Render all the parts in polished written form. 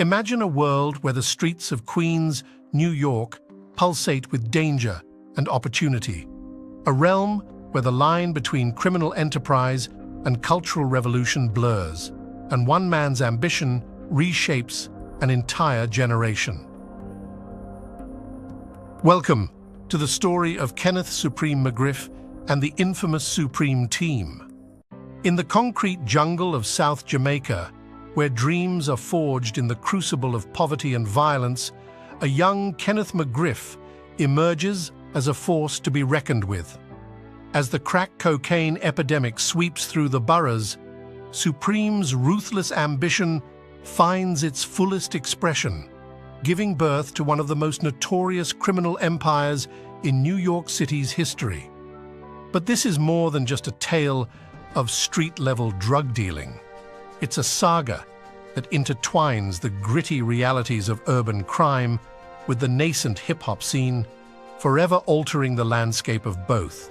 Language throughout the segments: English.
Imagine a world where the streets of Queens, New York, pulsate with danger and opportunity. A realm where the line between criminal enterprise and cultural revolution blurs, and one man's ambition reshapes an entire generation. Welcome to the story of Kenneth Supreme McGriff and the infamous Supreme Team. In the concrete jungle of South Jamaica, where dreams are forged in the crucible of poverty and violence, a young Kenneth McGriff emerges as a force to be reckoned with. As the crack cocaine epidemic sweeps through the boroughs, Supreme's ruthless ambition finds its fullest expression, giving birth to one of the most notorious criminal empires in New York City's history. But this is more than just a tale of street-level drug dealing. It's a saga that intertwines the gritty realities of urban crime with the nascent hip-hop scene, forever altering the landscape of both.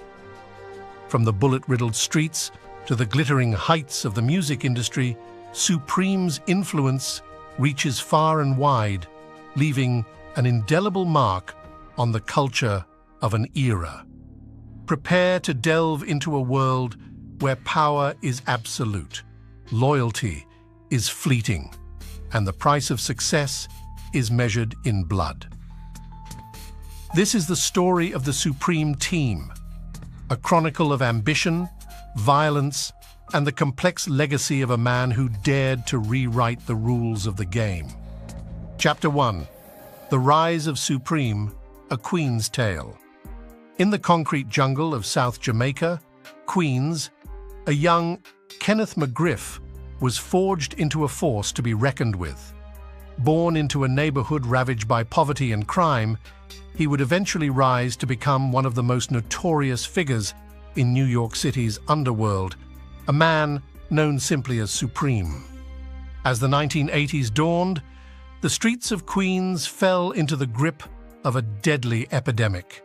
From the bullet-riddled streets to the glittering heights of the music industry, Supreme's influence reaches far and wide, leaving an indelible mark on the culture of an era. Prepare to delve into a world where power is absolute, loyalty is fleeting, and the price of success is measured in blood. This is the story of the Supreme Team, a chronicle of ambition, violence, and the complex legacy of a man who dared to rewrite the rules of the game. Chapter 1. The Rise of Supreme, A Queen's Tale. In the concrete jungle of South Jamaica, Queens, a young Kenneth McGriff was forged into a force to be reckoned with. Born into a neighborhood ravaged by poverty and crime, he would eventually rise to become one of the most notorious figures in New York City's underworld, a man known simply as Supreme. As the 1980s dawned, the streets of Queens fell into the grip of a deadly epidemic.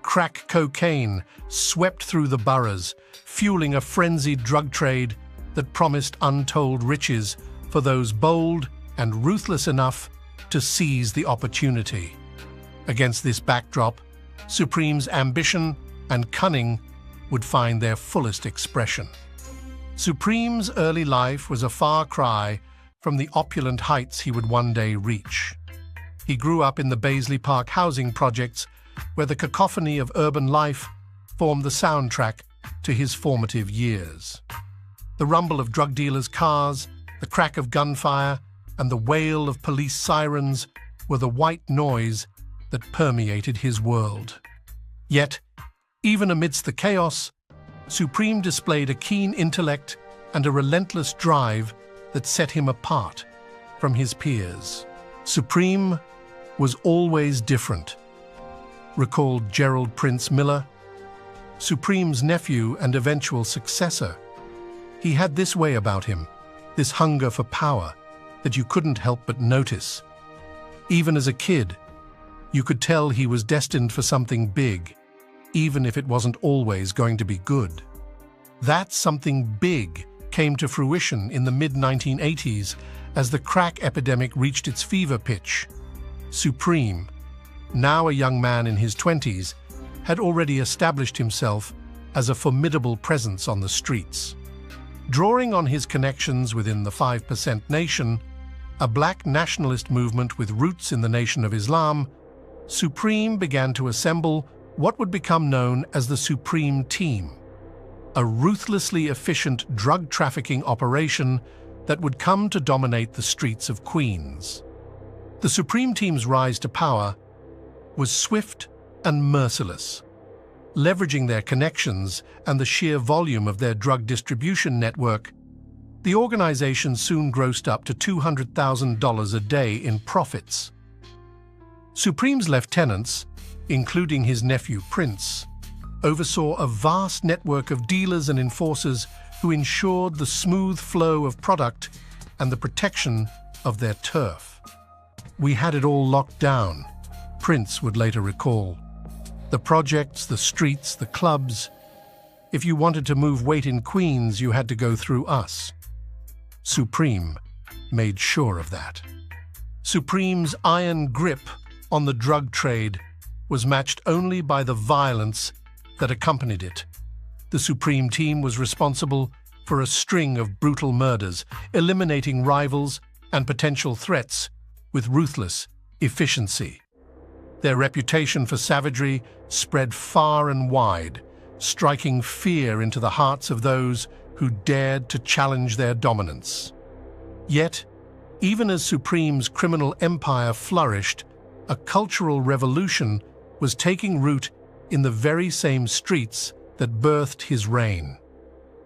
Crack cocaine swept through the boroughs, fueling a frenzied drug trade that promised untold riches for those bold and ruthless enough to seize the opportunity. Against this backdrop, Supreme's ambition and cunning would find their fullest expression. Supreme's early life was a far cry from the opulent heights he would one day reach. He grew up in the Baisley Park housing projects, where the cacophony of urban life formed the soundtrack to his formative years. The rumble of drug dealers' cars, the crack of gunfire, and the wail of police sirens were the white noise that permeated his world. Yet, even amidst the chaos, Supreme displayed a keen intellect and a relentless drive that set him apart from his peers. Supreme was always different, recalled Gerald Prince Miller, Supreme's nephew and eventual successor. He had this way about him, this hunger for power, that you couldn't help but notice. Even as a kid, you could tell he was destined for something big, even if it wasn't always going to be good. That something big came to fruition in the mid-1980s as the crack epidemic reached its fever pitch. Supreme, now a young man in his 20s, had already established himself as a formidable presence on the streets. Drawing on his connections within the 5% Nation, a black nationalist movement with roots in the Nation of Islam, Supreme began to assemble what would become known as the Supreme Team, a ruthlessly efficient drug trafficking operation that would come to dominate the streets of Queens. The Supreme Team's rise to power was swift and merciless. Leveraging their connections and the sheer volume of their drug distribution network, the organization soon grossed up to $200,000 a day in profits. Supreme's lieutenants, including his nephew Prince, oversaw a vast network of dealers and enforcers who ensured the smooth flow of product and the protection of their turf. "We had it all locked down," Prince would later recall. "The projects, the streets, the clubs. If you wanted to move weight in Queens, you had to go through us." Supreme made sure of that. Supreme's iron grip on the drug trade was matched only by the violence that accompanied it. The Supreme Team was responsible for a string of brutal murders, eliminating rivals and potential threats with ruthless efficiency. Their reputation for savagery spread far and wide, striking fear into the hearts of those who dared to challenge their dominance. Yet, even as Supreme's criminal empire flourished, a cultural revolution was taking root in the very same streets that birthed his reign.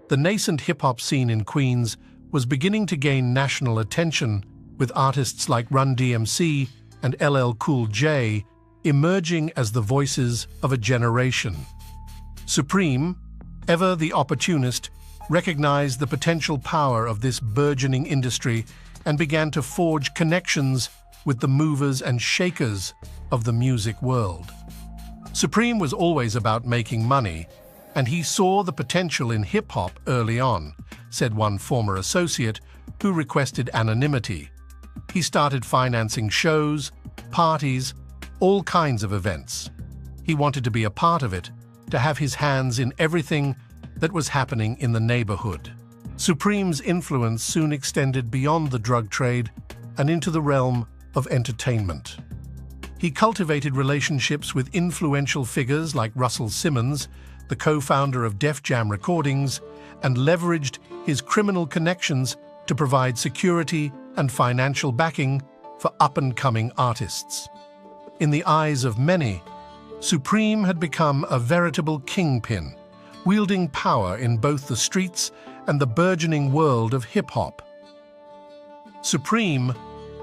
The nascent hip-hop scene in Queens was beginning to gain national attention, with artists like Run DMC and LL Cool J emerging as the voices of a generation. Supreme, ever the opportunist, recognized the potential power of this burgeoning industry and began to forge connections with the movers and shakers of the music world. Supreme was always about making money, and he saw the potential in hip-hop early on, said one former associate who requested anonymity. He started financing shows, parties, all kinds of events. He wanted to be a part of it, to have his hands in everything that was happening in the neighborhood. Supreme's influence soon extended beyond the drug trade and into the realm of entertainment. He cultivated relationships with influential figures like Russell Simmons, the co-founder of Def Jam Recordings, and leveraged his criminal connections to provide security and financial backing for up-and-coming artists. In the eyes of many, Supreme had become a veritable kingpin, wielding power in both the streets and the burgeoning world of hip-hop. Supreme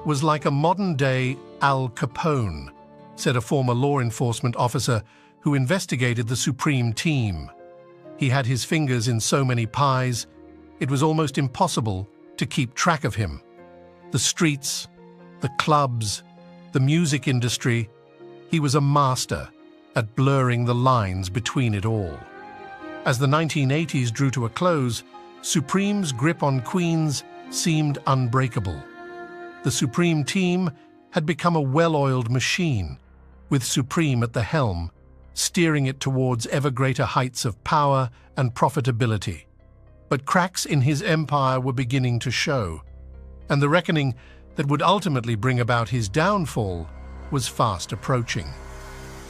was like a modern-day Al Capone, said a former law enforcement officer who investigated the Supreme Team. He had his fingers in so many pies, it was almost impossible to keep track of him. The streets, the clubs, the music industry, he was a master at blurring the lines between it all. As the 1980s drew to a close, Supreme's grip on Queens seemed unbreakable. The Supreme Team had become a well-oiled machine, with Supreme at the helm, steering it towards ever greater heights of power and profitability. But cracks in his empire were beginning to show, and the reckoning that would ultimately bring about his downfall was fast approaching.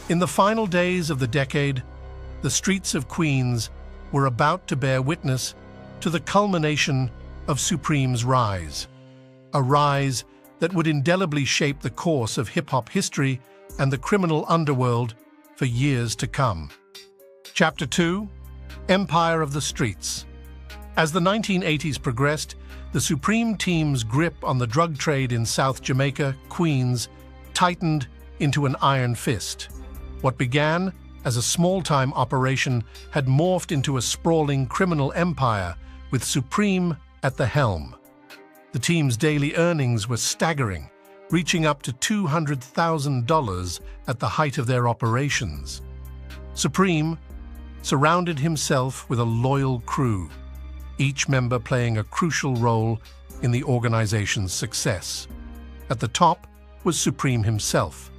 In the final days of the decade, the streets of Queens were about to bear witness to the culmination of Supreme's rise, a rise that would indelibly shape the course of hip-hop history and the criminal underworld for years to come. Chapter 2: Empire of the Streets. As the 1980s progressed, the Supreme Team's grip on the drug trade in South Jamaica, Queens, tightened into an iron fist. What began as a small-time operation had morphed into a sprawling criminal empire with Supreme at the helm. The team's daily earnings were staggering, reaching up to $200,000 at the height of their operations. Supreme surrounded himself with a loyal crew, each member playing a crucial role in the organization's success. At the top was Supreme himself,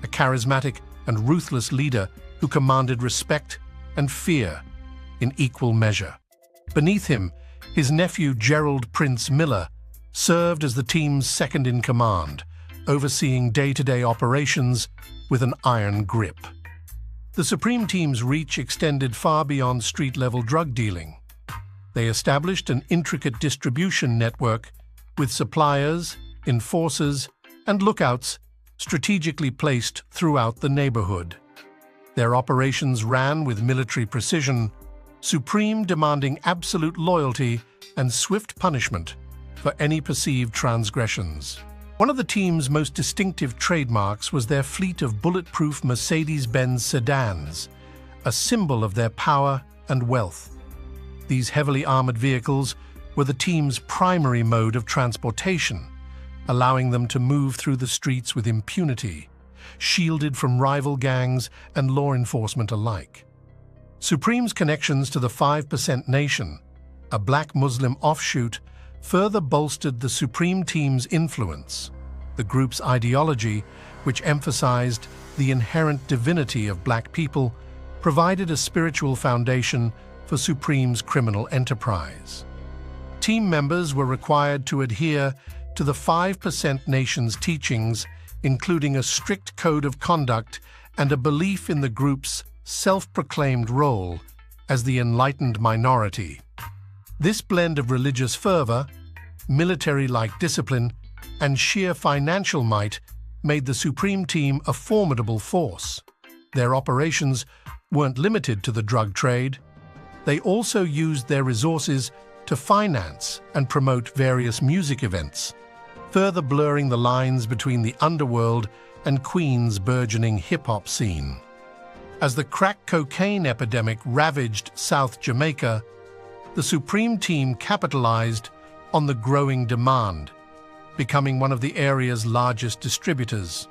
a charismatic and ruthless leader who commanded respect and fear in equal measure. Beneath him, his nephew Gerald Prince Miller served as the team's second-in-command, overseeing day-to-day operations with an iron grip. The Supreme Team's reach extended far beyond street-level drug dealing. They established an intricate distribution network with suppliers, enforcers, and lookouts strategically placed throughout the neighborhood. Their operations ran with military precision, Supreme demanding absolute loyalty and swift punishment for any perceived transgressions. One of the team's most distinctive trademarks was their fleet of bulletproof Mercedes-Benz sedans, a symbol of their power and wealth. These heavily armored vehicles were the team's primary mode of transportation, allowing them to move through the streets with impunity, shielded from rival gangs and law enforcement alike. Supreme's connections to the 5% Nation, a black Muslim offshoot, further bolstered the Supreme Team's influence. The group's ideology, which emphasized the inherent divinity of black people, provided a spiritual foundation for Supreme's criminal enterprise. Team members were required to adhere to the 5% Nation's teachings, including a strict code of conduct and a belief in the group's self-proclaimed role as the enlightened minority. This blend of religious fervor, military-like discipline, and sheer financial might made the Supreme Team a formidable force. Their operations weren't limited to the drug trade. They also used their resources to finance and promote various music events, further blurring the lines between the underworld and Queens' burgeoning hip-hop scene. As the crack cocaine epidemic ravaged South Jamaica, the Supreme Team capitalized on the growing demand, becoming one of the area's largest distributors.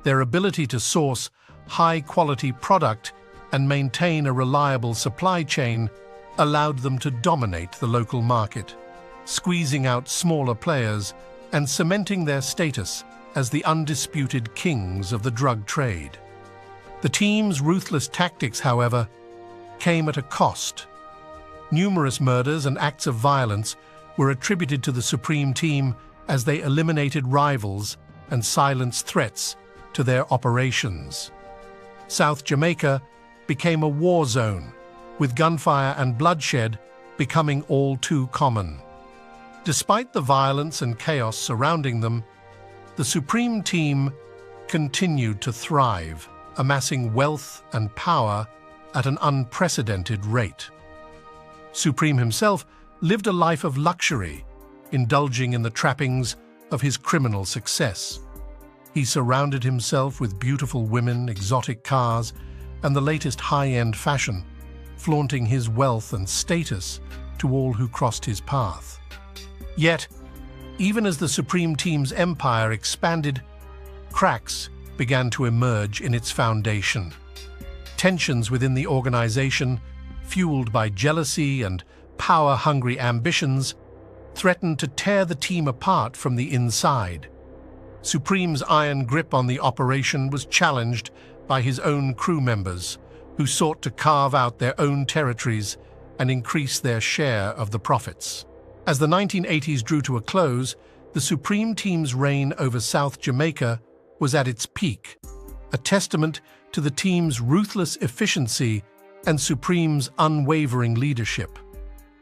Their ability to source high-quality product and maintain a reliable supply chain allowed them to dominate the local market, squeezing out smaller players and cementing their status as the undisputed kings of the drug trade. The team's ruthless tactics, however, came at a cost. Numerous murders and acts of violence were attributed to the Supreme Team as they eliminated rivals and silenced threats to their operations. South Jamaica became a war zone, with gunfire and bloodshed becoming all too common. Despite the violence and chaos surrounding them, the Supreme Team continued to thrive, amassing wealth and power at an unprecedented rate. Supreme himself lived a life of luxury, indulging in the trappings of his criminal success. He surrounded himself with beautiful women, exotic cars, and the latest high-end fashion, flaunting his wealth and status to all who crossed his path. Yet, even as the Supreme Team's empire expanded, cracks began to emerge in its foundation. Tensions within the organization, fueled by jealousy and power-hungry ambitions, threatened to tear the team apart from the inside. Supreme's iron grip on the operation was challenged by his own crew members, who sought to carve out their own territories and increase their share of the profits. As the 1980s drew to a close, the Supreme Team's reign over South Jamaica was at its peak, a testament to the team's ruthless efficiency and Supreme's unwavering leadership.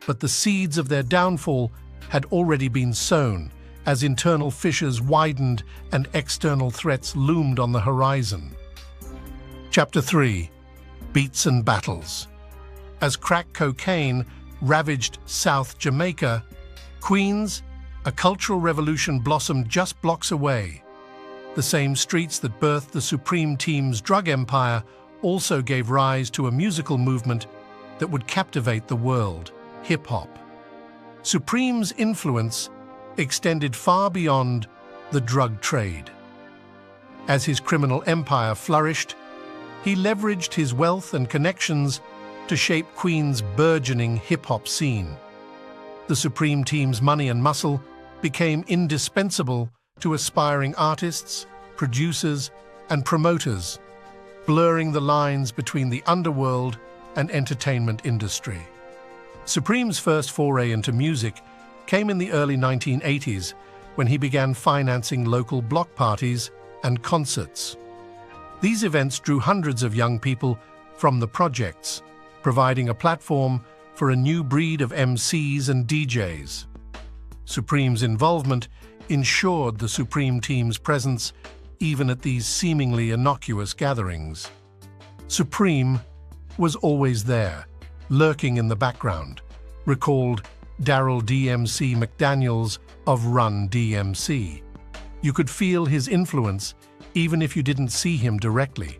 But the seeds of their downfall had already been sown, as internal fissures widened and external threats loomed on the horizon. Chapter 3. Beats and Battles. As crack cocaine ravaged South Jamaica, Queens, a cultural revolution blossomed just blocks away. The same streets that birthed the Supreme Team's drug empire also gave rise to a musical movement that would captivate the world: hip-hop. Supreme's influence extended far beyond the drug trade. As his criminal empire flourished, he leveraged his wealth and connections to shape Queens' burgeoning hip-hop scene. The Supreme Team's money and muscle became indispensable to aspiring artists, producers, and promoters, blurring the lines between the underworld and entertainment industry. Supreme's first foray into music came in the early 1980s, when he began financing local block parties and concerts. These events drew hundreds of young people from the projects, providing a platform for a new breed of MCs and DJs. Supreme's involvement ensured the Supreme Team's presence even at these seemingly innocuous gatherings. Supreme was always there, lurking in the background, recalled Daryl DMC McDaniels of Run DMC. You could feel his influence even if you didn't see him directly.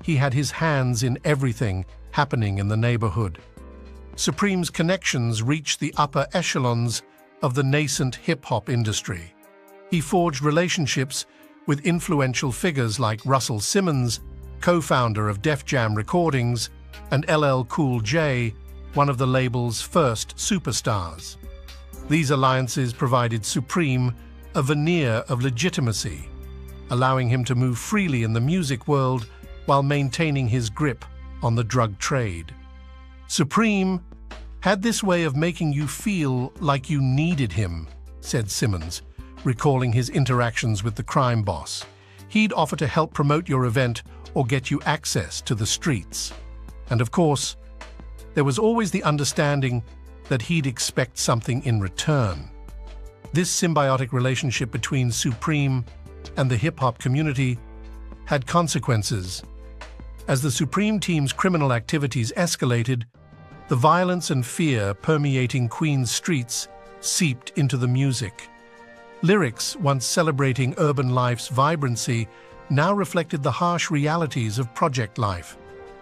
He had his hands in everything happening in the neighborhood. Supreme's connections reached the upper echelons of the nascent hip-hop industry. He forged relationships with influential figures like Russell Simmons, co-founder of Def Jam Recordings, and LL Cool J, one of the label's first superstars. These alliances provided Supreme a veneer of legitimacy, allowing him to move freely in the music world while maintaining his grip on the drug trade. Supreme had this way of making you feel like you needed him, said Simmons, recalling his interactions with the crime boss. He'd offer to help promote your event or get you access to the streets. And of course, there was always the understanding that he'd expect something in return. This symbiotic relationship between Supreme and the hip-hop community had consequences. As the Supreme team's criminal activities escalated, the violence and fear permeating Queens streets seeped into the music. Lyrics, once celebrating urban life's vibrancy, now reflected the harsh realities of project life,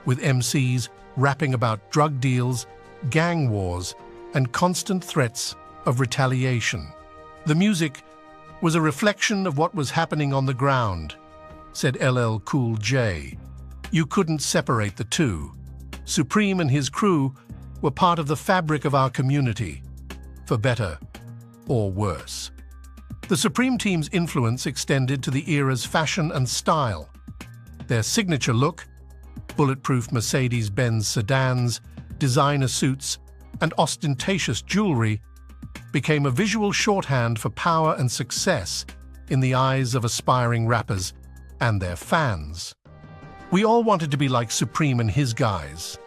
with MCs rapping about drug deals, gang wars, and constant threats of retaliation. The music was a reflection of what was happening on the ground, said LL Cool J. You couldn't separate the two. Supreme and his crew were part of the fabric of our community, for better or worse. The Supreme team's influence extended to the era's fashion and style. Their signature look, bulletproof Mercedes-Benz sedans, designer suits, and ostentatious jewelry, became a visual shorthand for power and success in the eyes of aspiring rappers and their fans. We all wanted to be like Supreme and his guys,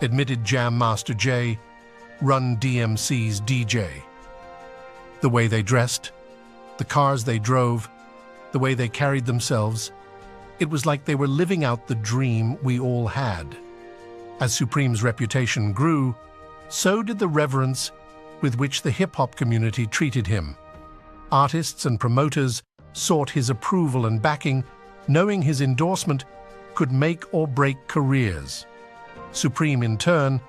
admitted Jam Master Jay, Run DMC's DJ. The way they dressed, the cars they drove, the way they carried themselves, it was like they were living out the dream we all had. As Supreme's reputation grew, so did the reverence with which the hip-hop community treated him. Artists and promoters sought his approval and backing, knowing his endorsement could make or break careers. Supreme, in turn,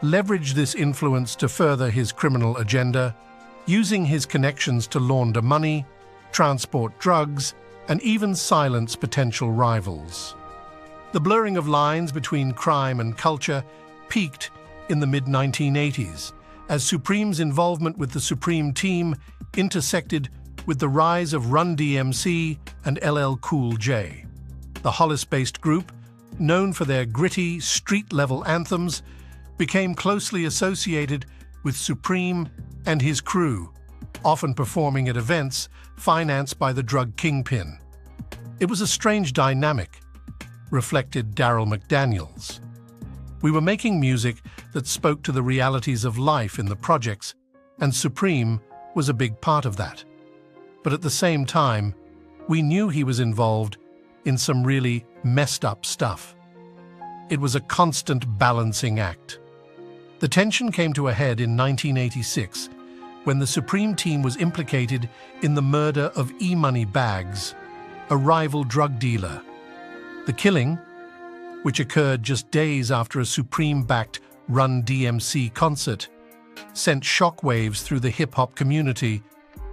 leveraged this influence to further his criminal agenda, using his connections to launder money, transport drugs, and even silence potential rivals. The blurring of lines between crime and culture peaked in the mid-1980s, as Supreme's involvement with the Supreme team intersected with the rise of Run DMC and LL Cool J. The Hollis-based group, known for their gritty, street-level anthems, became closely associated with Supreme and his crew, often performing at events financed by the drug kingpin. It was a strange dynamic, reflected Daryl McDaniels. We were making music that spoke to the realities of life in the projects, and Supreme was a big part of that. But at the same time, we knew he was involved in some really messed up stuff. It was a constant balancing act. The tension came to a head in 1986 when the Supreme team was implicated in the murder of E-Money Bags, a rival drug dealer. The killing, which occurred just days after a Supreme-backed Run DMC concert, sent shockwaves through the hip-hop community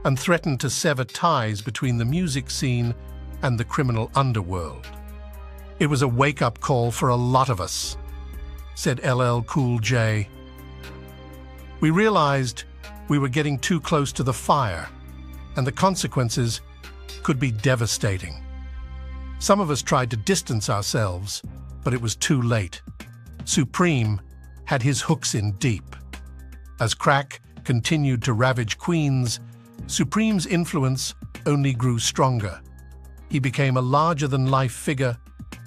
and threatened to sever ties between the music scene and the criminal underworld. It was a wake-up call for a lot of us, said LL Cool J. We realized we were getting too close to the fire, and the consequences could be devastating. Some of us tried to distance ourselves, but it was too late. Supreme had his hooks in deep. As crack continued to ravage Queens, Supreme's influence only grew stronger. He became a larger-than-life figure,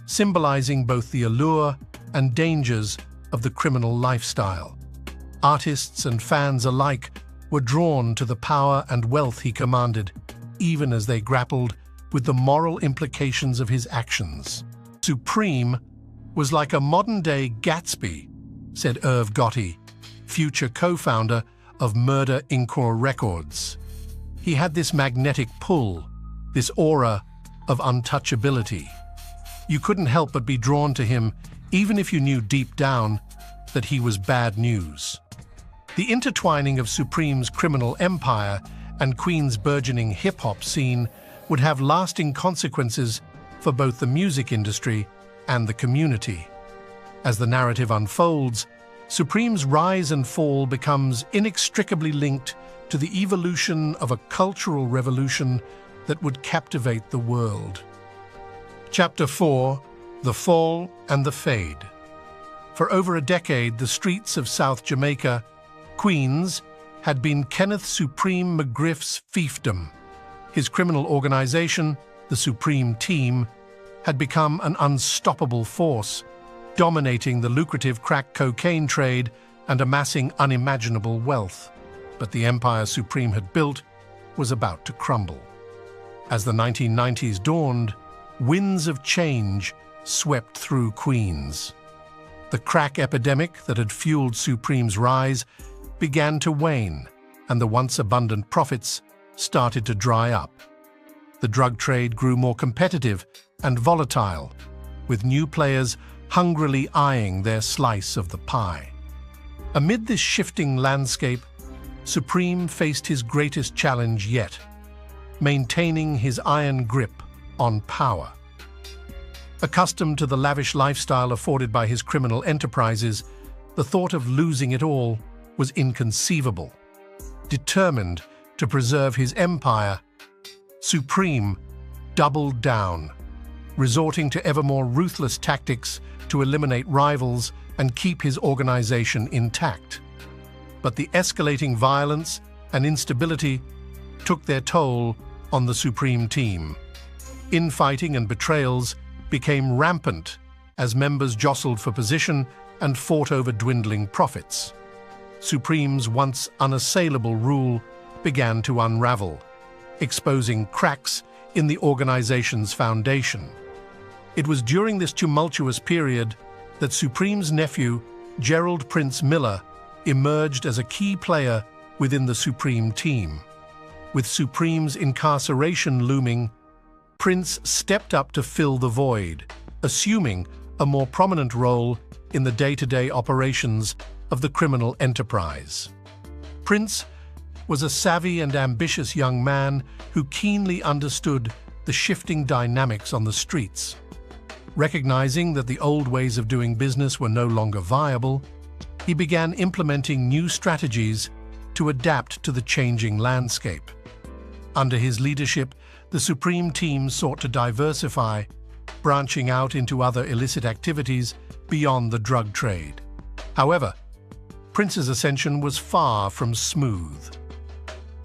symbolizing both the allure and dangers of the criminal lifestyle. Artists and fans alike were drawn to the power and wealth he commanded, even as they grappled with the moral implications of his actions. Supreme was like a modern-day Gatsby, said Irv Gotti, future co-founder of Murder Inc. Records. He had this magnetic pull, this aura of untouchability. You couldn't help but be drawn to him, even if you knew deep down that he was bad news. The intertwining of Supreme's criminal empire and Queen's burgeoning hip-hop scene would have lasting consequences for both the music industry and the community. As the narrative unfolds, Supreme's rise and fall becomes inextricably linked to the evolution of a cultural revolution that would captivate the world. Chapter 4: The Fall and the Fade. For over a decade, the streets of South Jamaica, Queens, had been Kenneth Supreme McGriff's fiefdom. His criminal organization, the Supreme Team, had become an unstoppable force, dominating the lucrative crack cocaine trade and amassing unimaginable wealth. But the empire Supreme had built was about to crumble. As the 1990s dawned, winds of change swept through Queens. The crack epidemic that had fueled Supreme's rise began to wane, and the once abundant profits started to dry up. The drug trade grew more competitive and volatile, with new players hungrily eyeing their slice of the pie. Amid this shifting landscape, Supreme faced his greatest challenge yet: maintaining his iron grip on power. Accustomed to the lavish lifestyle afforded by his criminal enterprises, the thought of losing it all was inconceivable. Determined to preserve his empire, Supreme doubled down, resorting to ever more ruthless tactics to eliminate rivals and keep his organization intact. But the escalating violence and instability took their toll on the Supreme Team. Infighting and betrayals became rampant as members jostled for position and fought over dwindling profits. Supreme's once unassailable rule began to unravel, exposing cracks in the organization's foundation. It was during this tumultuous period that Supreme's nephew, Gerald Prince Miller, emerged as a key player within the Supreme Team. With Supreme's incarceration looming, Prince stepped up to fill the void, assuming a more prominent role in the day-to-day operations of the criminal enterprise. Prince was a savvy and ambitious young man who keenly understood the shifting dynamics on the streets. Recognizing that the old ways of doing business were no longer viable, he began implementing new strategies to adapt to the changing landscape. Under his leadership, the Supreme Team sought to diversify, branching out into other illicit activities beyond the drug trade. However, Prince's ascension was far from smooth.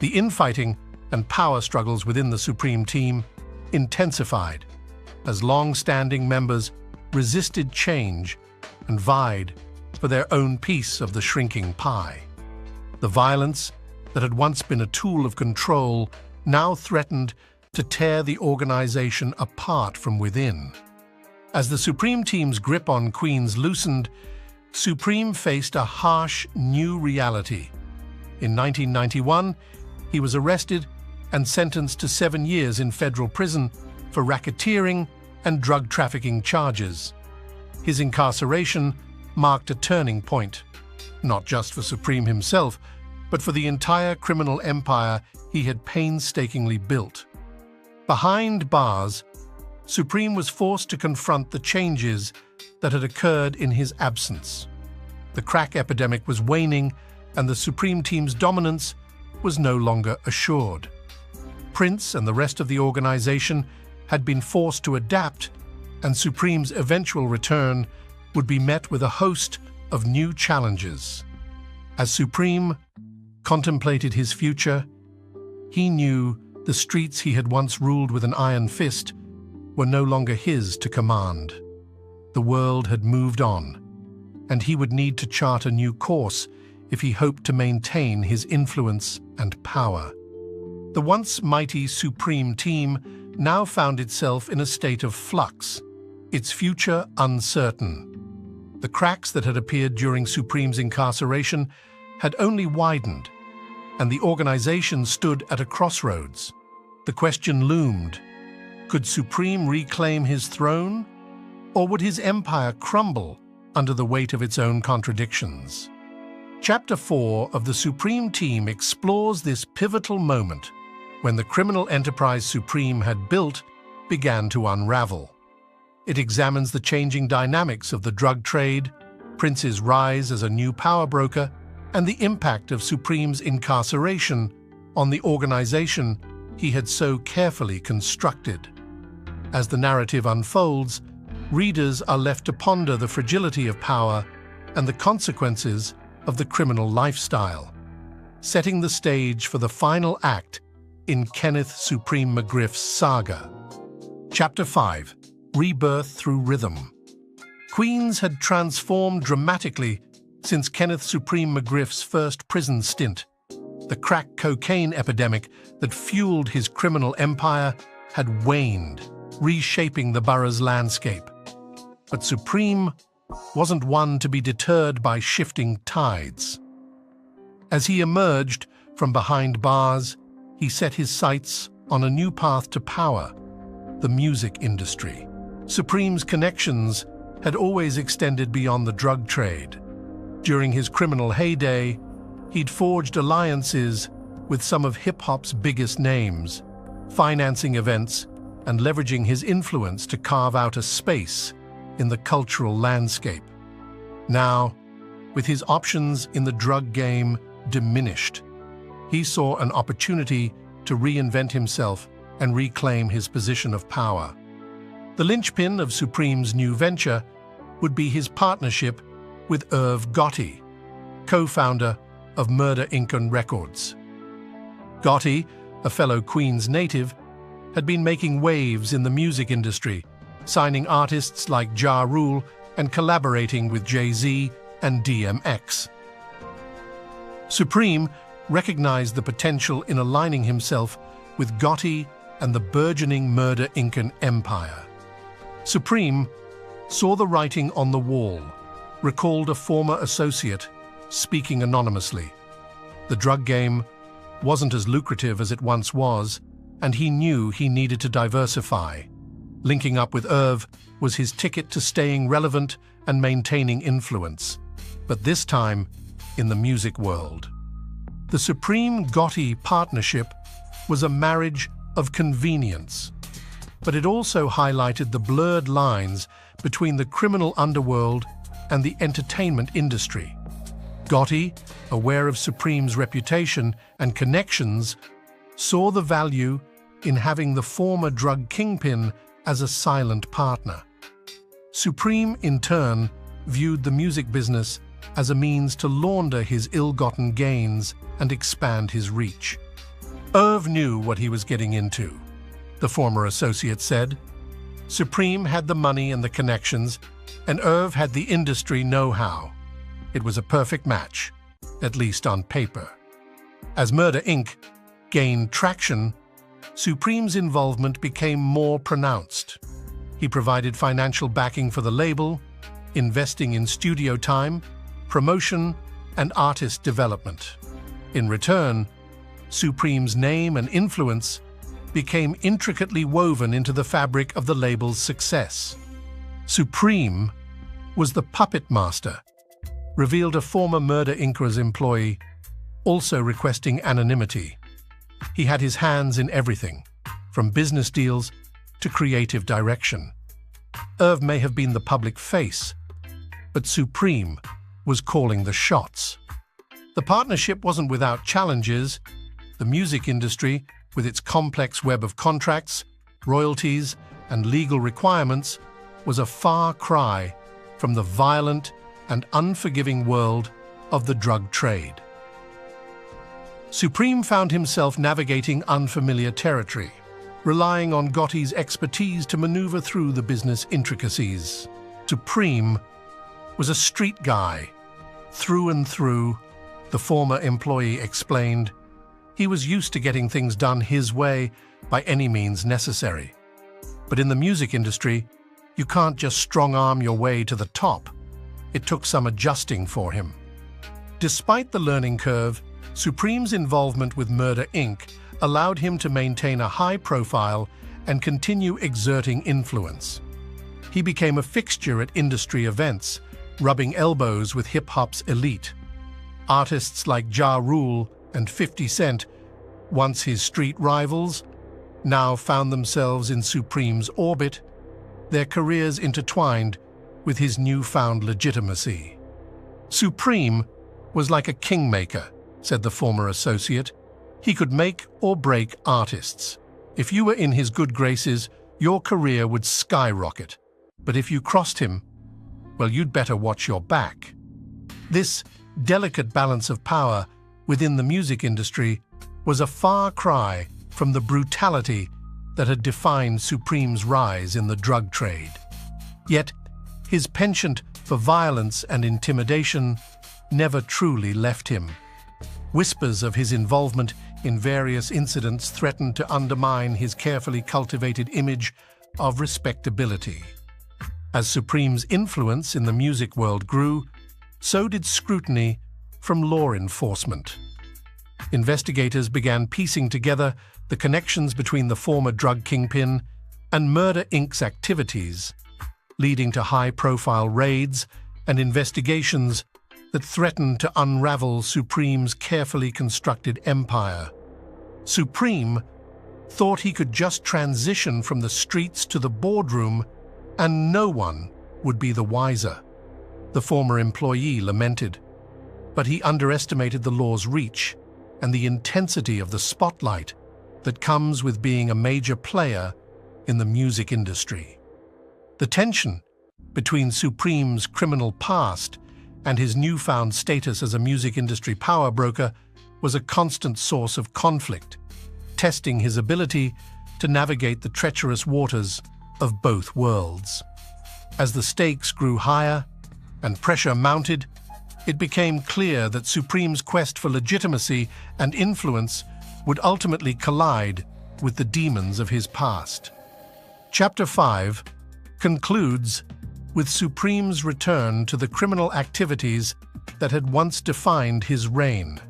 The infighting and power struggles within the Supreme Team intensified as long-standing members resisted change and vied for their own piece of the shrinking pie. The violence that had once been a tool of control now threatened to tear the organization apart from within. As the Supreme Team's grip on Queens loosened, Supreme faced a harsh new reality. In 1991, he was arrested and sentenced to 7 years in federal prison for racketeering and drug trafficking charges. His incarceration marked a turning point, not just for Supreme himself, but for the entire criminal empire he had painstakingly built. Behind bars, Supreme was forced to confront the changes that had occurred in his absence. The crack epidemic was waning, and the Supreme Team's dominance was no longer assured. Prince and the rest of the organization had been forced to adapt, and Supreme's eventual return would be met with a host of new challenges. As Supreme contemplated his future, he knew the streets he had once ruled with an iron fist were no longer his to command. The world had moved on, and he would need to chart a new course if he hoped to maintain his influence and power. The once mighty Supreme Team now found itself in a state of flux, its future uncertain. The cracks that had appeared during Supreme's incarceration had only widened, and the organization stood at a crossroads. The question loomed: could Supreme reclaim his throne, or would his empire crumble under the weight of its own contradictions? Chapter 4 of the Supreme Team explores this pivotal moment when the criminal enterprise Supreme had built began to unravel. It examines the changing dynamics of the drug trade, Prince's rise as a new power broker, and the impact of Supreme's incarceration on the organization he had so carefully constructed. As the narrative unfolds, readers are left to ponder the fragility of power and the consequences of the criminal lifestyle, setting the stage for the final act in Kenneth Supreme McGriff's saga. Chapter 5: Rebirth Through Rhythm. Queens had transformed dramatically since Kenneth Supreme McGriff's first prison stint. The crack cocaine epidemic that fueled his criminal empire had waned, reshaping the borough's landscape. But Supreme wasn't one to be deterred by shifting tides. As he emerged from behind bars, he set his sights on a new path to power: the music industry. Supreme's connections had always extended beyond the drug trade. During his criminal heyday, he'd forged alliances with some of hip-hop's biggest names, financing events and leveraging his influence to carve out a space in the cultural landscape. Now, with his options in the drug game diminished, he saw an opportunity to reinvent himself and reclaim his position of power. The linchpin of Supreme's new venture would be his partnership with Irv Gotti, co-founder of Murder Inc. Records. Gotti, a fellow Queens native, had been making waves in the music industry, signing artists like Ja Rule and collaborating with Jay-Z and DMX. Supreme recognized the potential in aligning himself with Gotti and the burgeoning Murder Inc. empire. Supreme saw the writing on the wall, recalled a former associate speaking anonymously. The drug game wasn't as lucrative as it once was, and he knew he needed to diversify. Linking up with Irv was his ticket to staying relevant and maintaining influence, but this time in the music world. The Supreme Gotti partnership was a marriage of convenience, but it also highlighted the blurred lines between the criminal underworld and the entertainment industry. Gotti, aware of Supreme's reputation and connections, saw the value in having the former drug kingpin as a silent partner. Supreme, in turn, viewed the music business as a means to launder his ill-gotten gains and expand his reach. Irv knew what he was getting into, the former associate said. Supreme had the money and the connections, and Irv had the industry know-how. It was a perfect match, at least on paper. As Murder Inc. gained traction, Supreme's involvement became more pronounced. He provided financial backing for the label, investing in studio time, promotion, and artist development. In return, Supreme's name and influence became intricately woven into the fabric of the label's success. Supreme was the puppet master, revealed a former Murder Inc.'s employee, also requesting anonymity. He had his hands in everything, from business deals to creative direction. Irv may have been the public face, but Supreme was calling the shots. The partnership wasn't without challenges. The music industry, with its complex web of contracts, royalties, and legal requirements, was a far cry from the violent and unforgiving world of the drug trade. Supreme found himself navigating unfamiliar territory, relying on Gotti's expertise to maneuver through the business intricacies. Supreme was a street guy, through and through, the former employee explained. He was used to getting things done his way by any means necessary. But in the music industry, you can't just strong-arm your way to the top. It took some adjusting for him. Despite the learning curve, Supreme's involvement with Murder Inc. allowed him to maintain a high profile and continue exerting influence. He became a fixture at industry events, rubbing elbows with hip-hop's elite. Artists like Ja Rule and 50 Cent, once his street rivals, now found themselves in Supreme's orbit, their careers intertwined with his newfound legitimacy. Supreme was like a kingmaker, said the former associate. He could make or break artists. If you were in his good graces, your career would skyrocket. But if you crossed him, well, you'd better watch your back. This delicate balance of power within the music industry was a far cry from the brutality that had defined Supreme's rise in the drug trade. Yet, his penchant for violence and intimidation never truly left him. Whispers of his involvement in various incidents threatened to undermine his carefully cultivated image of respectability. As Supreme's influence in the music world grew, so did scrutiny from law enforcement. Investigators began piecing together the connections between the former drug kingpin and Murder Inc.'s activities, leading to high-profile raids and investigations that threatened to unravel Supreme's carefully constructed empire. Supreme thought he could just transition from the streets to the boardroom and no one would be the wiser. The former employee lamented, but he underestimated the law's reach and the intensity of the spotlight that comes with being a major player in the music industry. The tension between Supreme's criminal past and his newfound status as a music industry power broker was a constant source of conflict, testing his ability to navigate the treacherous waters of both worlds. As the stakes grew higher and pressure mounted, it became clear that Supreme's quest for legitimacy and influence would ultimately collide with the demons of his past. Chapter 5 concludes with Supreme's return to the criminal activities that had once defined his reign,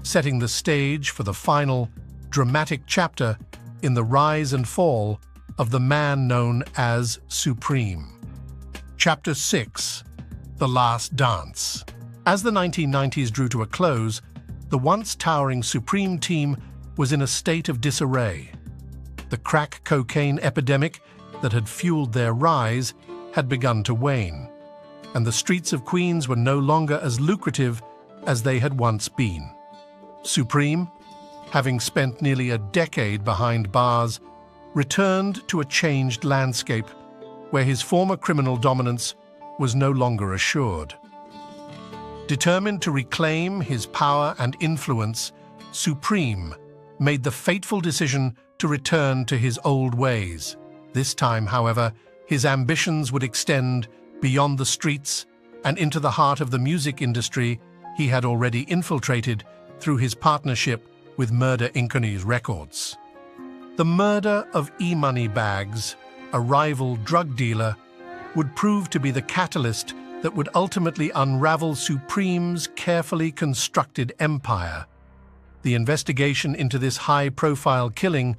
setting the stage for the final, dramatic chapter in the rise and fall of the man known as Supreme. Chapter 6: The Last Dance. As the 1990s drew to a close, the once towering Supreme team was in a state of disarray. The crack cocaine epidemic that had fueled their rise had begun to wane, and the streets of Queens were no longer as lucrative as they had once been. Supreme, having spent nearly a decade behind bars, returned to a changed landscape where his former criminal dominance was no longer assured. Determined to reclaim his power and influence, Supreme made the fateful decision to return to his old ways. This time, however, his ambitions would extend beyond the streets and into the heart of the music industry he had already infiltrated through his partnership with Murder Inc. Records. The murder of E-Money Bags, a rival drug dealer, would prove to be the catalyst that would ultimately unravel Supreme's carefully constructed empire. The investigation into this high-profile killing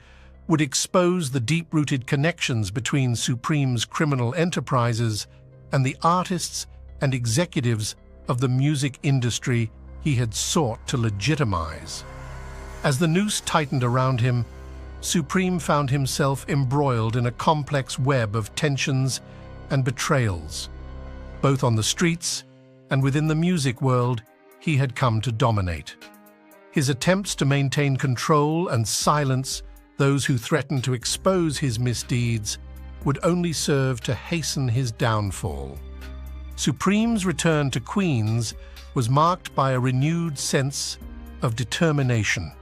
would expose the deep-rooted connections between Supreme's criminal enterprises and the artists and executives of the music industry he had sought to legitimize. As the noose tightened around him, Supreme found himself embroiled in a complex web of tensions and betrayals. Both on the streets and within the music world, he had come to dominate. His attempts to maintain control and silence those who threatened to expose his misdeeds would only serve to hasten his downfall. Supreme's return to Queens was marked by a renewed sense of determination.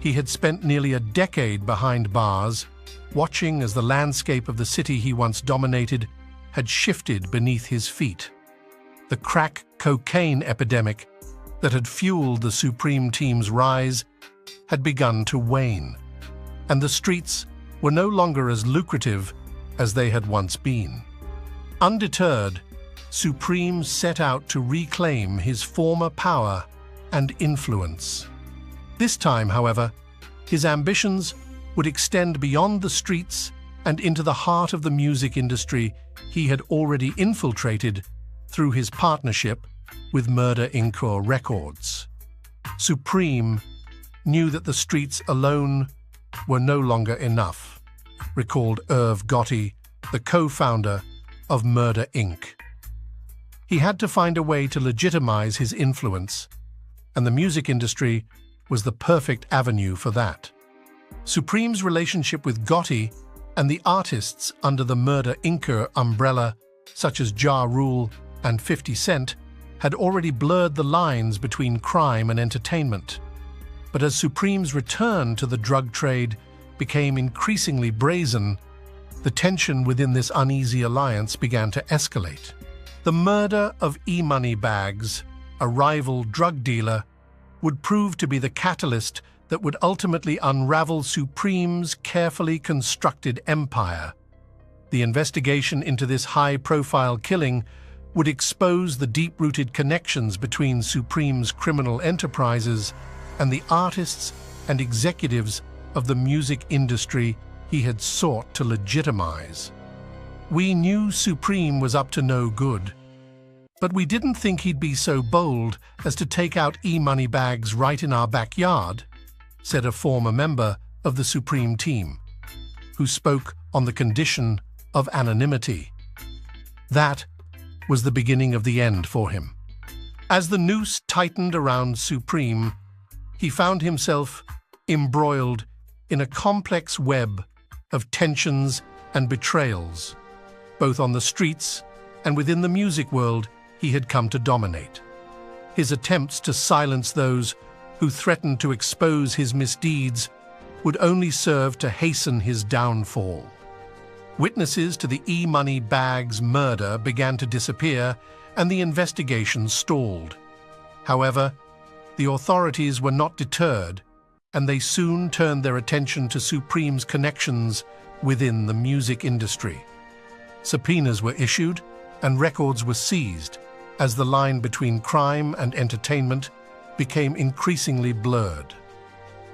He had spent nearly a decade behind bars, watching as the landscape of the city he once dominated had shifted beneath his feet. The crack cocaine epidemic that had fueled the Supreme team's rise had begun to wane, and the streets were no longer as lucrative as they had once been. Undeterred, Supreme set out to reclaim his former power and influence. This time, however, his ambitions would extend beyond the streets and into the heart of the music industry he had already infiltrated through his partnership with Murder Inc. Records. Supreme knew that the streets alone were no longer enough, recalled Irv Gotti, the co-founder of Murder Inc. He had to find a way to legitimize his influence, and the music industry was the perfect avenue for that. Supreme's relationship with Gotti and the artists under the Murder Inc. umbrella, such as Ja Rule and 50 Cent, had already blurred the lines between crime and entertainment. But as Supreme's return to the drug trade became increasingly brazen, the tension within this uneasy alliance began to escalate. The murder of E-Money Bags, a rival drug dealer, would prove to be the catalyst that would ultimately unravel Supreme's carefully constructed empire. The investigation into this high-profile killing would expose the deep-rooted connections between Supreme's criminal enterprises and the artists and executives of the music industry he had sought to legitimize. We knew Supreme was up to no good, but we didn't think he'd be so bold as to take out E-Money Bags right in our backyard, said a former member of the Supreme team, who spoke on the condition of anonymity. That was the beginning of the end for him. As the noose tightened around Supreme, he found himself embroiled in a complex web of tensions and betrayals, both on the streets and within the music world he had come to dominate. His attempts to silence those who threatened to expose his misdeeds would only serve to hasten his downfall. Witnesses to the E-Money Bags murder began to disappear, and the investigation stalled. However, the authorities were not deterred, and they soon turned their attention to Supreme's connections within the music industry. Subpoenas were issued, and records were seized, as the line between crime and entertainment became increasingly blurred.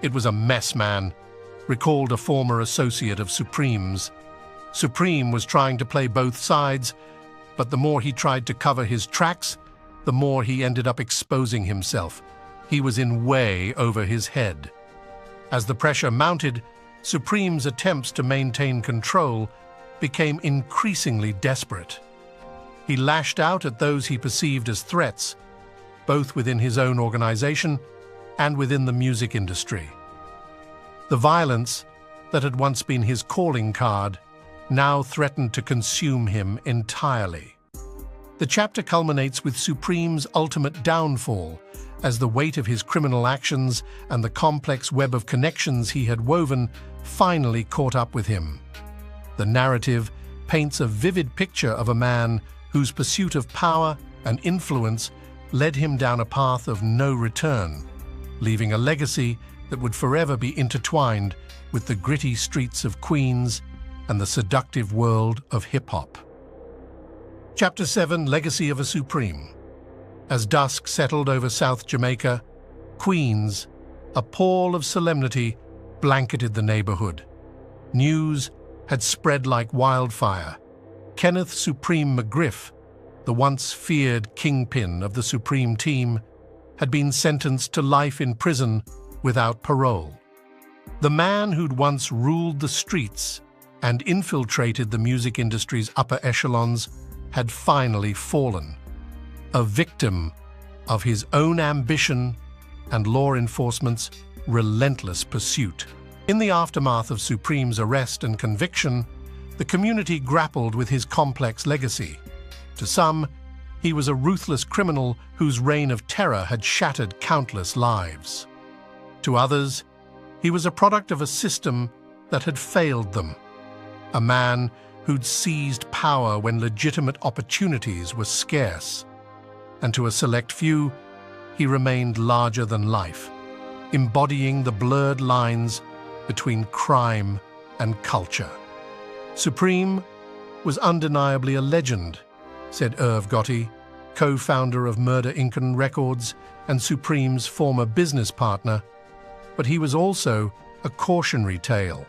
"It was a mess, man," recalled a former associate of Supreme's. Supreme was trying to play both sides, but the more he tried to cover his tracks, the more he ended up exposing himself. He was in way over his head. As the pressure mounted, Supreme's attempts to maintain control became increasingly desperate. He lashed out at those he perceived as threats, both within his own organization and within the music industry. The violence that had once been his calling card now threatened to consume him entirely. The chapter culminates with Supreme's ultimate downfall, as the weight of his criminal actions and the complex web of connections he had woven finally caught up with him. The narrative paints a vivid picture of a man whose pursuit of power and influence led him down a path of no return, leaving a legacy that would forever be intertwined with the gritty streets of Queens and the seductive world of hip-hop. Chapter 7: Legacy of a Supreme. As dusk settled over South Jamaica, Queens, a pall of solemnity blanketed the neighborhood. News had spread like wildfire. Kenneth Supreme McGriff, the once feared kingpin of the Supreme team, had been sentenced to life in prison without parole. The man who'd once ruled the streets and infiltrated the music industry's upper echelons had finally fallen, a victim of his own ambition and law enforcement's relentless pursuit. In the aftermath of Supreme's arrest and conviction, the community grappled with his complex legacy. To some, he was a ruthless criminal whose reign of terror had shattered countless lives. To others, he was a product of a system that had failed them, a man who'd seized power when legitimate opportunities were scarce. And to a select few, he remained larger than life, embodying the blurred lines between crime and culture. Supreme was undeniably a legend, said Irv Gotti, co-founder of Murder Inc. Records and Supreme's former business partner, but he was also a cautionary tale.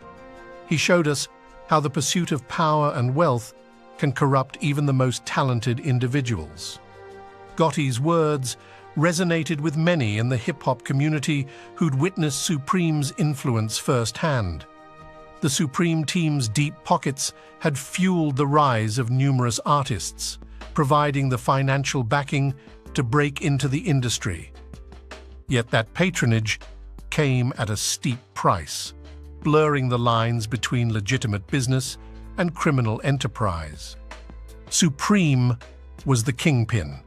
He showed us how the pursuit of power and wealth can corrupt even the most talented individuals. Gotti's words resonated with many in the hip-hop community who'd witnessed Supreme's influence firsthand. The Supreme team's deep pockets had fueled the rise of numerous artists, providing the financial backing to break into the industry. Yet that patronage came at a steep price, blurring the lines between legitimate business and criminal enterprise. Supreme was the kingpin,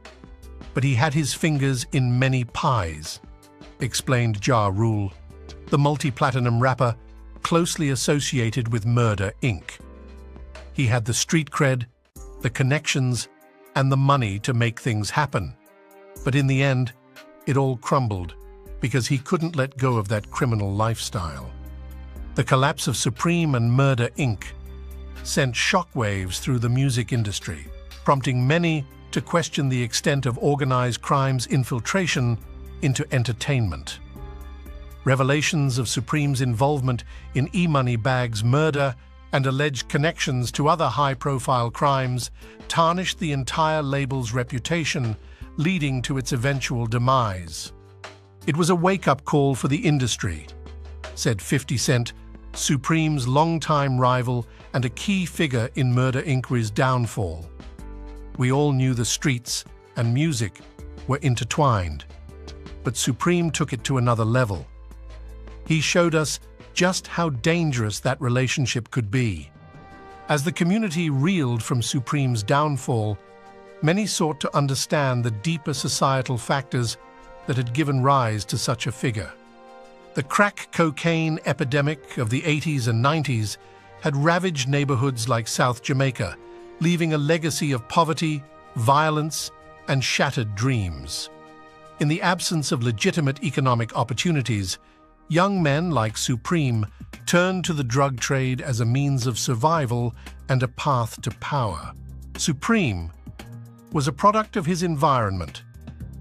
but he had his fingers in many pies, explained Ja Rule, the multi-platinum rapper closely associated with Murder, Inc. He had the street cred, the connections, and the money to make things happen. But in the end, it all crumbled because he couldn't let go of that criminal lifestyle. The collapse of Supreme and Murder, Inc. sent shockwaves through the music industry, prompting many to question the extent of organized crime's infiltration into entertainment. Revelations of Supreme's involvement in E-Money-Bag's murder and alleged connections to other high-profile crimes tarnished the entire label's reputation, leading to its eventual demise. It was a wake-up call for the industry, said 50 Cent, Supreme's longtime rival and a key figure in Murder, Inc.'s downfall. We all knew the streets and music were intertwined, but Supreme took it to another level. He showed us just how dangerous that relationship could be. As the community reeled from Supreme's downfall, many sought to understand the deeper societal factors that had given rise to such a figure. The crack cocaine epidemic of the 80s and 90s had ravaged neighborhoods like South Jamaica, leaving a legacy of poverty, violence, and shattered dreams. In the absence of legitimate economic opportunities, young men like Supreme turned to the drug trade as a means of survival and a path to power. Supreme was a product of his environment,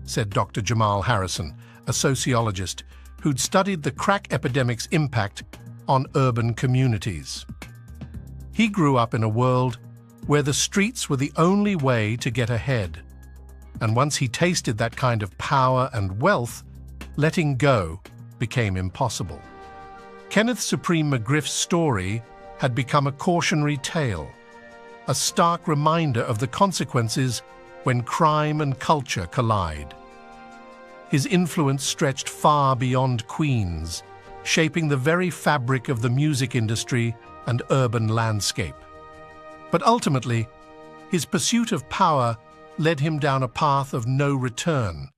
said Dr. Jamal HarL'son, a sociologist who'd studied the crack epidemic's impact on urban communities. He grew up in a world where the streets were the only way to get ahead, and once he tasted that kind of power and wealth, letting go became impossible. Kenneth Supreme McGriff's story had become a cautionary tale, a stark reminder of the consequences when crime and culture collide. His influence stretched far beyond Queens, shaping the very fabric of the music industry and urban landscape. But ultimately, his pursuit of power led him down a path of no return,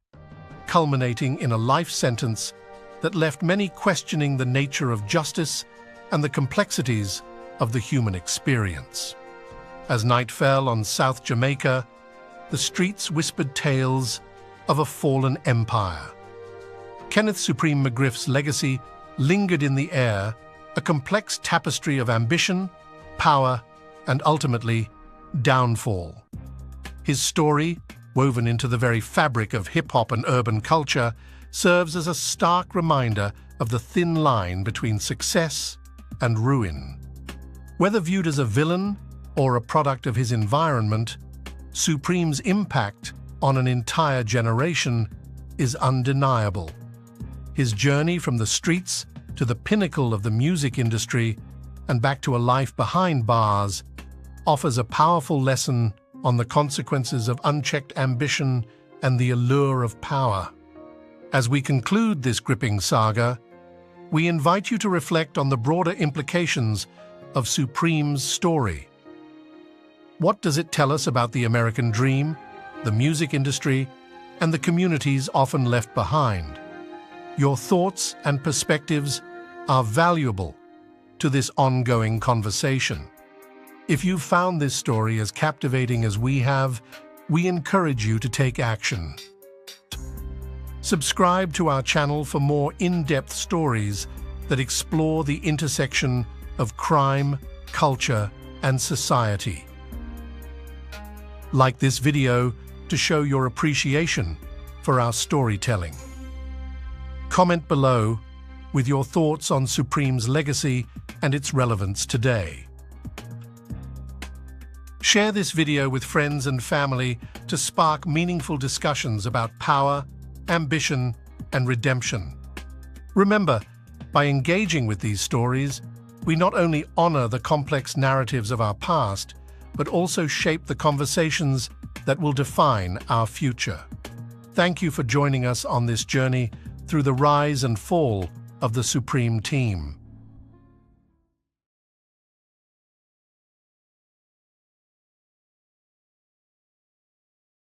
culminating in a life sentence that left many questioning the nature of justice and the complexities of the human experience. As night fell on South Jamaica, the streets whispered tales of a fallen empire. Kenneth Supreme McGriff's legacy lingered in the air, a complex tapestry of ambition, power, and ultimately, downfall. His story, woven into the very fabric of hip-hop and urban culture, serves as a stark reminder of the thin line between success and ruin. Whether viewed as a villain or a product of his environment, Supreme's impact on an entire generation is undeniable. His journey from the streets to the pinnacle of the music industry and back to a life behind bars offers a powerful lesson on the consequences of unchecked ambition and the allure of power. As we conclude this gripping saga, we invite you to reflect on the broader implications of Supreme's story. What does it tell us about the American dream, the music industry, and the communities often left behind? Your thoughts and perspectives are valuable to this ongoing conversation. If you've found this story as captivating as we have, we encourage you to take action. Subscribe to our channel for more in-depth stories that explore the intersection of crime, culture, and society. Like this video to show your appreciation for our storytelling. Comment below with your thoughts on Supreme's legacy and its relevance today. Share this video with friends and family to spark meaningful discussions about power, ambition, and redemption. Remember, by engaging with these stories, we not only honor the complex narratives of our past, but also shape the conversations that will define our future. Thank you for joining us on this journey through the rise and fall of the Supreme Team.